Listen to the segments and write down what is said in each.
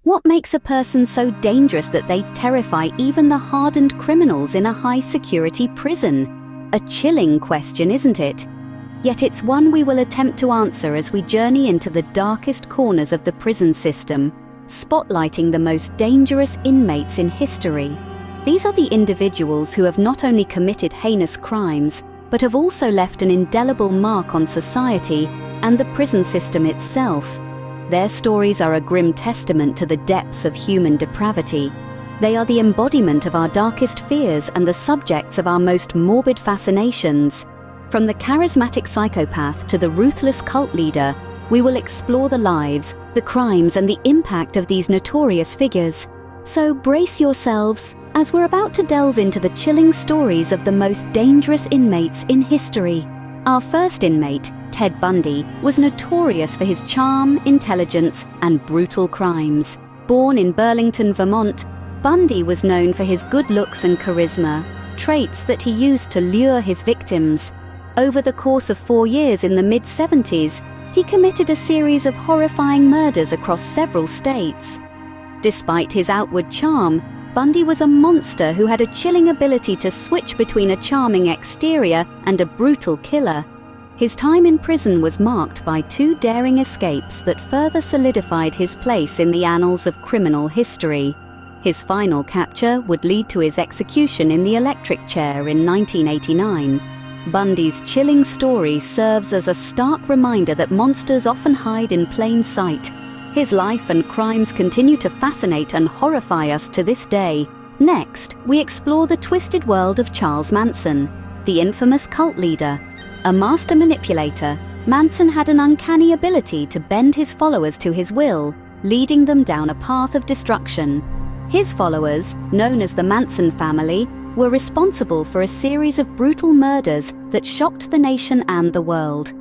What makes a person so dangerous that they terrify even the hardened criminals in a high-security prison? A chilling question, isn't it? Yet it's one we will attempt to answer as we journey into the darkest corners of the prison system, spotlighting the most dangerous inmates in history. These are the individuals who have not only committed heinous crimes, but have also left an indelible mark on society and the prison system itself. Their stories are a grim testament to the depths of human depravity. They are the embodiment of our darkest fears and the subjects of our most morbid fascinations. From the charismatic psychopath to the ruthless cult leader, we will explore the lives, the crimes, and the impact of these notorious figures. So brace yourselves, as we're about to delve into the chilling stories of the most dangerous inmates in history. Our first inmate, Ted Bundy, was notorious for his charm, intelligence, and brutal crimes. Born in Burlington, Vermont, Bundy was known for his good looks and charisma, traits that he used to lure his victims. Over the course of 4 years in the mid-70s, he committed a series of horrifying murders across several states. Despite his outward charm, Bundy was a monster who had a chilling ability to switch between a charming exterior and a brutal killer. His time in prison was marked by 2 daring escapes that further solidified his place in the annals of criminal history. His final capture would lead to his execution in the electric chair in 1989. Bundy's chilling story serves as a stark reminder that monsters often hide in plain sight. His life and crimes continue to fascinate and horrify us to this day. Next, we explore the twisted world of Charles Manson, the infamous cult leader. A master manipulator, Manson had an uncanny ability to bend his followers to his will, leading them down a path of destruction. His followers, known as the Manson Family, were responsible for a series of brutal murders that shocked the nation and the world.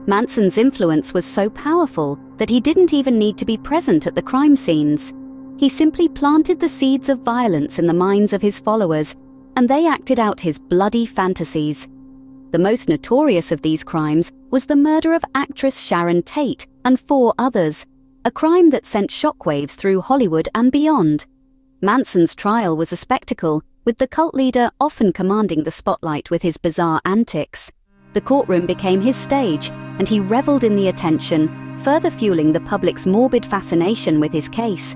Manson's influence was so powerful that he didn't even need to be present at the crime scenes. He simply planted the seeds of violence in the minds of his followers, and they acted out his bloody fantasies. The most notorious of these crimes was the murder of actress Sharon Tate and 4 others, a crime that sent shockwaves through Hollywood and beyond. Manson's trial was a spectacle, with the cult leader often commanding the spotlight with his bizarre antics. The courtroom became his stage, and he reveled in the attention, further fueling the public's morbid fascination with his case.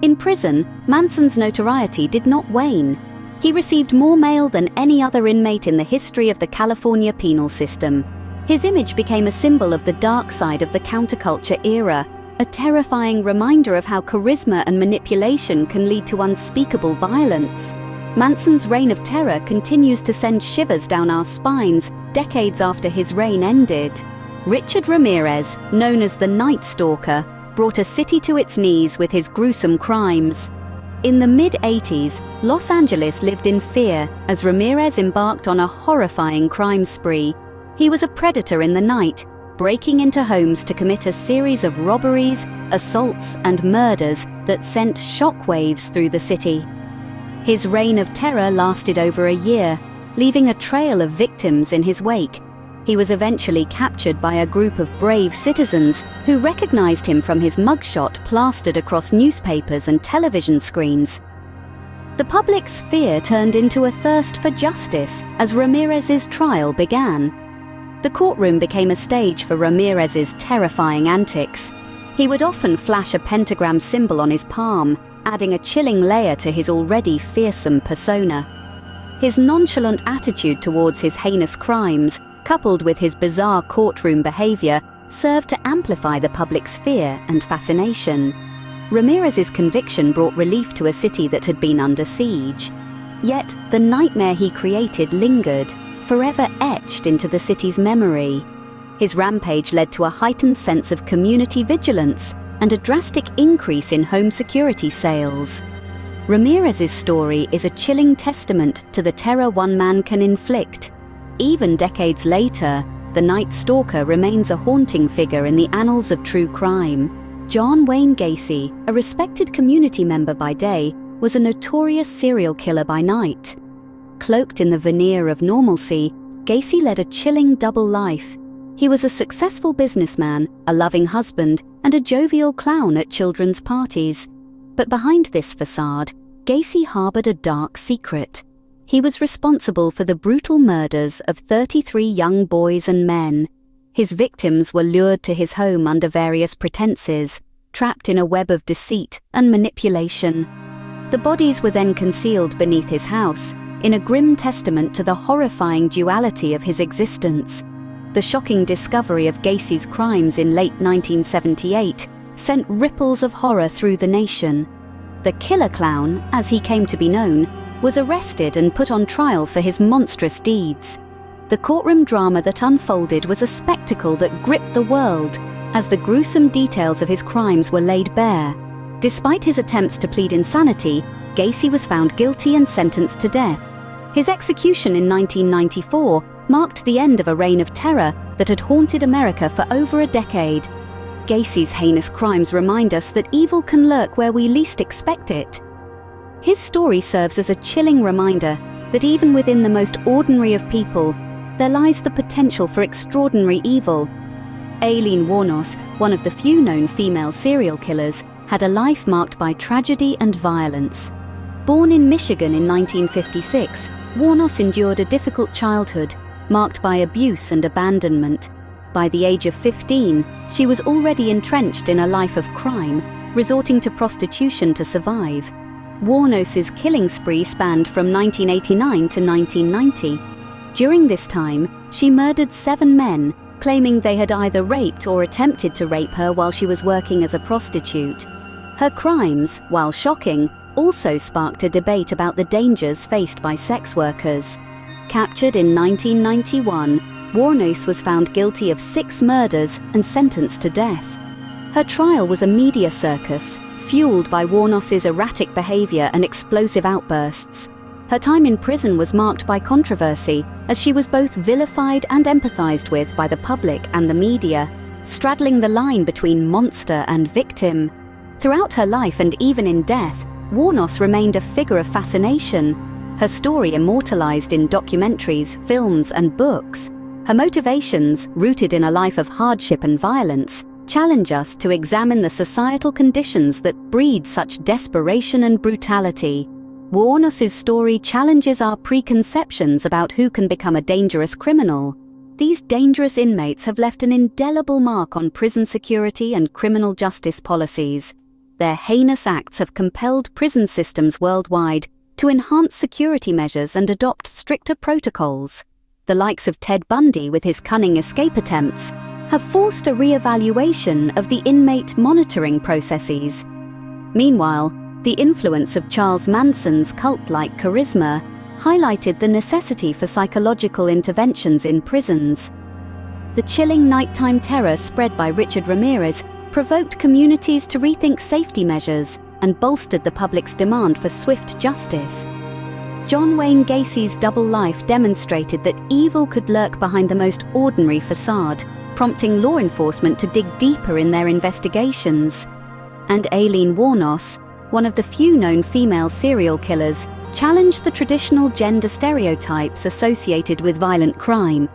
In prison, Manson's notoriety did not wane. He received more mail than any other inmate in the history of the California penal system. His image became a symbol of the dark side of the counterculture era, a terrifying reminder of how charisma and manipulation can lead to unspeakable violence. Manson's reign of terror continues to send shivers down our spines decades after his reign ended. Richard Ramirez, known as the Night Stalker, brought a city to its knees with his gruesome crimes. In the mid-80s, Los Angeles lived in fear as Ramirez embarked on a horrifying crime spree. He was a predator in the night, breaking into homes to commit a series of robberies, assaults, and murders that sent shockwaves through the city. His reign of terror lasted over a year, leaving a trail of victims in his wake. He was eventually captured by a group of brave citizens who recognized him from his mugshot plastered across newspapers and television screens. The public's fear turned into a thirst for justice as Ramirez's trial began. The courtroom became a stage for Ramirez's terrifying antics. He would often flash a pentagram symbol on his palm, adding a chilling layer to his already fearsome persona. His nonchalant attitude towards his heinous crimes, coupled with his bizarre courtroom behavior, served to amplify the public's fear and fascination. Ramirez's conviction brought relief to a city that had been under siege. Yet, the nightmare he created lingered, forever etched into the city's memory. His rampage led to a heightened sense of community vigilance and a drastic increase in home security sales. Ramirez's story is a chilling testament to the terror one man can inflict. Even decades later, the Night Stalker remains a haunting figure in the annals of true crime. John Wayne Gacy, a respected community member by day, was a notorious serial killer by night. Cloaked in the veneer of normalcy, Gacy led a chilling double life. He was a successful businessman, a loving husband, and a jovial clown at children's parties. But behind this facade, Gacy harbored a dark secret. He was responsible for the brutal murders of 33 young boys and men. His victims were lured to his home under various pretenses, trapped in a web of deceit and manipulation. The bodies were then concealed beneath his house, in a grim testament to the horrifying duality of his existence. The shocking discovery of Gacy's crimes in late 1978 sent ripples of horror through the nation. The Killer Clown, as he came to be known, was arrested and put on trial for his monstrous deeds. The courtroom drama that unfolded was a spectacle that gripped the world, as the gruesome details of his crimes were laid bare. Despite his attempts to plead insanity, Gacy was found guilty and sentenced to death. His execution in 1994 marked the end of a reign of terror that had haunted America for over a decade. Gacy's heinous crimes remind us that evil can lurk where we least expect it. His story serves as a chilling reminder that even within the most ordinary of people, there lies the potential for extraordinary evil. Aileen Wuornos, one of the few known female serial killers, had a life marked by tragedy and violence. Born in Michigan in 1956, Wuornos endured a difficult childhood, marked by abuse and abandonment. By the age of 15, she was already entrenched in a life of crime, resorting to prostitution to survive. Wuornos's killing spree spanned from 1989 to 1990. During this time, she murdered 7 men, claiming they had either raped or attempted to rape her while she was working as a prostitute. Her crimes, while shocking, also sparked a debate about the dangers faced by sex workers. Captured in 1991, Wuornos was found guilty of 6 murders and sentenced to death. Her trial was a media circus, fueled by Wuornos's erratic behavior and explosive outbursts. Her time in prison was marked by controversy, as she was both vilified and empathized with by the public and the media, straddling the line between monster and victim. Throughout her life and even in death, Wuornos remained a figure of fascination. Her story immortalized in documentaries, films, and books. Her motivations, rooted in a life of hardship and violence, challenge us to examine the societal conditions that breed such desperation and brutality. Wuornos's story challenges our preconceptions about who can become a dangerous criminal. These dangerous inmates have left an indelible mark on prison security and criminal justice policies. Their heinous acts have compelled prison systems worldwide to enhance security measures and adopt stricter protocols. The likes of Ted Bundy, with his cunning escape attempts, have forced a re-evaluation of the inmate monitoring processes. Meanwhile, the influence of Charles Manson's cult-like charisma highlighted the necessity for psychological interventions in prisons. The chilling nighttime terror spread by Richard Ramirez provoked communities to rethink safety measures and bolstered the public's demand for swift justice. John Wayne Gacy's double life demonstrated that evil could lurk behind the most ordinary facade, prompting law enforcement to dig deeper in their investigations. And Aileen Wuornos, one of the few known female serial killers, challenged the traditional gender stereotypes associated with violent crime.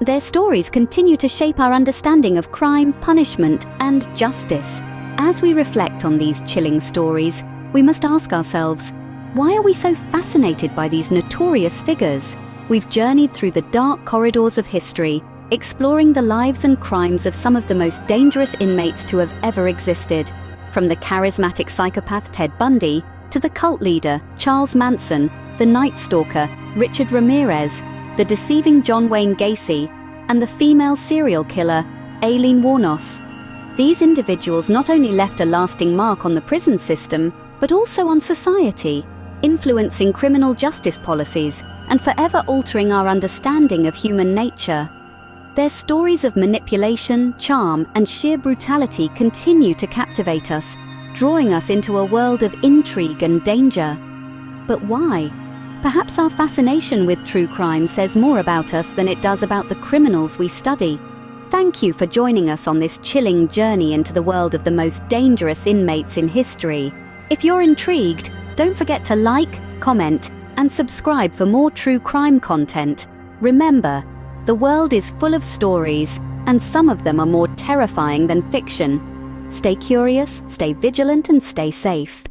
Their stories continue to shape our understanding of crime, punishment, and justice. As we reflect on these chilling stories, we must ask ourselves, why are we so fascinated by these notorious figures? We've journeyed through the dark corridors of history, exploring the lives and crimes of some of the most dangerous inmates to have ever existed. From the charismatic psychopath Ted Bundy to the cult leader Charles Manson, the Night Stalker Richard Ramirez, the deceiving John Wayne Gacy, and the female serial killer Aileen Wuornos. These individuals not only left a lasting mark on the prison system, but also on society, influencing criminal justice policies and forever altering our understanding of human nature. Their stories of manipulation, charm, and sheer brutality continue to captivate us, drawing us into a world of intrigue and danger. But why? Perhaps our fascination with true crime says more about us than it does about the criminals we study. Thank you for joining us on this chilling journey into the world of the most dangerous inmates in history. If you're intrigued, don't forget to like, comment, and subscribe for more true crime content. Remember, the world is full of stories, and some of them are more terrifying than fiction. Stay curious, stay vigilant, and stay safe.